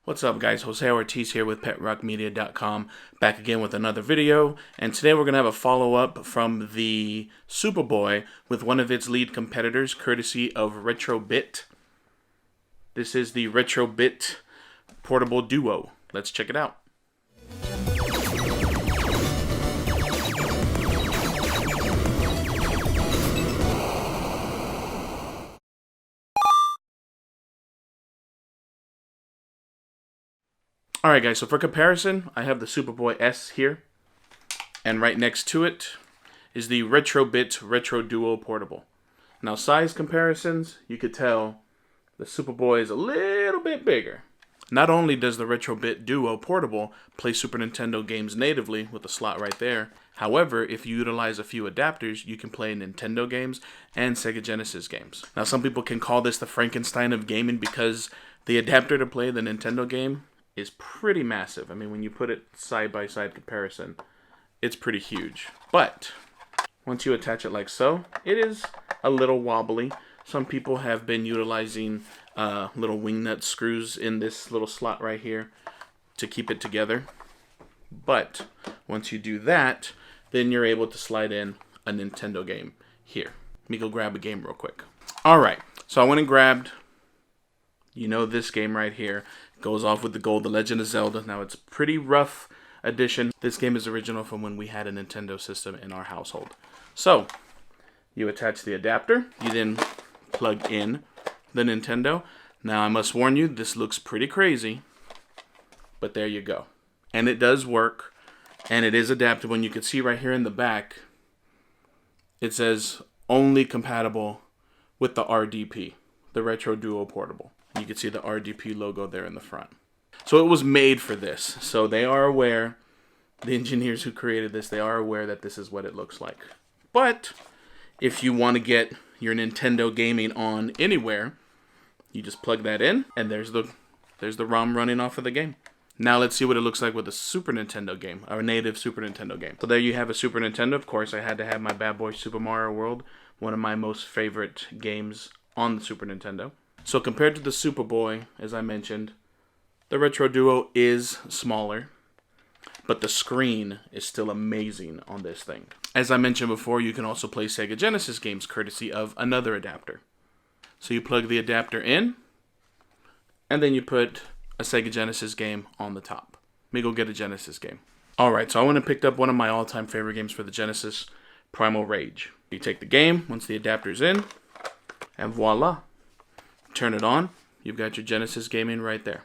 What's up guys, Jose Ortiz here with PetRockMedia.com, back again with another video, and today we're going to have a follow-up from the Superboy with one of its lead competitors, courtesy of Retro-bit. This is the Retro-bit Portable Duo. Let's check it out. Alright guys, so for comparison, I have the SupaboyS here, and right next to it is the Retro-bit RETRODUO Portable. Now size comparisons, you could tell the Superboy is a little bit bigger. Not only does the Retro-bit Duo Portable play Super Nintendo games natively with a slot right there, however, if you utilize a few adapters, you can play Nintendo games and Sega Genesis games. Now some people can call this the Frankenstein of gaming because the adapter to play the Nintendo game is pretty massive. I mean, when you put it side-by-side comparison, it's pretty huge. But once you attach it like so, it is a little wobbly. Some people have been utilizing little wing nut screws in this little slot right here to keep it together. But once you do that, then you're able to slide in a Nintendo game here. Let me go grab a game real quick. Alright, so I went and grabbed, this game right here. Goes off with the gold, The Legend of Zelda. Now it's a pretty rough edition. This game is original from when we had a Nintendo system in our household. So, you attach the adapter. You then plug in the Nintendo. Now I must warn you, this looks pretty crazy. But there you go. And it does work. And it is adaptable. And you can see right here in the back, it says only compatible with the RDP, the RETRODUO Portable. You can see the RDP logo there in the front. So it was made for this. So they are aware, the engineers who created this, they are aware that this is what it looks like. But if you want to get your Nintendo gaming on anywhere, you just plug that in, and there's the ROM running off of the game. Now let's see what it looks like with a Super Nintendo game, our native Super Nintendo game. So there you have a Super Nintendo. Of course, I had to have my bad boy Super Mario World, one of my most favorite games on the Super Nintendo. So compared to the Superboy, as I mentioned, the RETRODUO is smaller, but the screen is still amazing on this thing. As I mentioned before, you can also play Sega Genesis games courtesy of another adapter. So you plug the adapter in, and then you put a Sega Genesis game on the top. Let me go get a Genesis game. Alright, so I went and picked up one of my all-time favorite games for the Genesis, Primal Rage. You take the game, once the adapter's in, and voila. Turn it on, you've got your Genesis gaming right there.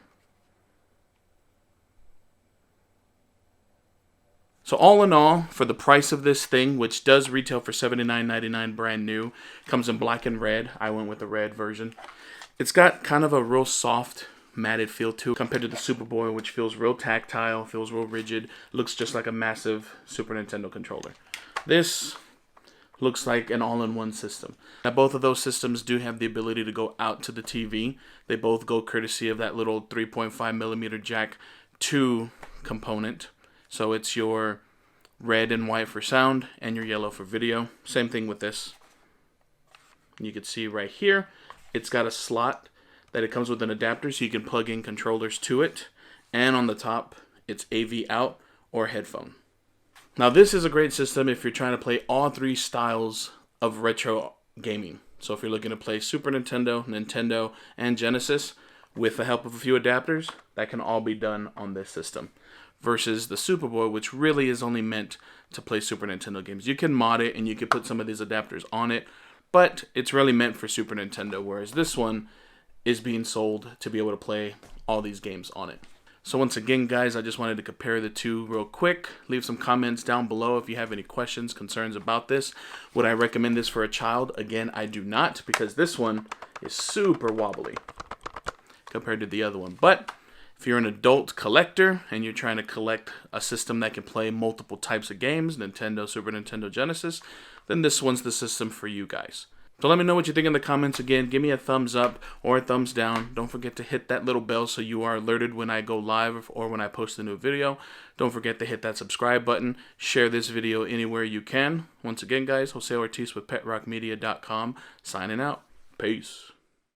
So all in all, for the price of this thing, which does retail for $79.99 brand new, comes in black and red. I went with the red version. It's got kind of a real soft, matted feel to it compared to the Superboy, which feels real tactile, feels real rigid, looks just like a massive Super Nintendo controller. This looks like an all-in-one system. Now both of those systems do have the ability to go out to the TV. They both go courtesy of that little 3.5mm jack 2 component. So it's your red and white for sound and your yellow for video. Same thing with this. You can see right here, it's got a slot that it comes with an adapter so you can plug in controllers to it. And on the top, it's AV out or headphone. Now this is a great system if you're trying to play all three styles of retro gaming. So if you're looking to play Super Nintendo, Nintendo, and Genesis with the help of a few adapters, that can all be done on this system. Versus the Superboy, which really is only meant to play Super Nintendo games. You can mod it and you can put some of these adapters on it, but it's really meant for Super Nintendo, whereas this one is being sold to be able to play all these games on it. So once again, guys, I just wanted to compare the two real quick. Leave some comments down below if you have any questions, concerns about this. Would I recommend this for a child? Again, I do not, because this one is super wobbly compared to the other one. But if you're an adult collector and you're trying to collect a system that can play multiple types of games, Nintendo, Super Nintendo, Genesis, then this one's the system for you guys. So let me know what you think in the comments. Again, give me a thumbs up or a thumbs down. Don't forget to hit that little bell so you are alerted when I go live or when I post a new video. Don't forget to hit that subscribe button. Share this video anywhere you can. Once again, guys, Jose Ortiz with PetRockMedia.com signing out. Peace.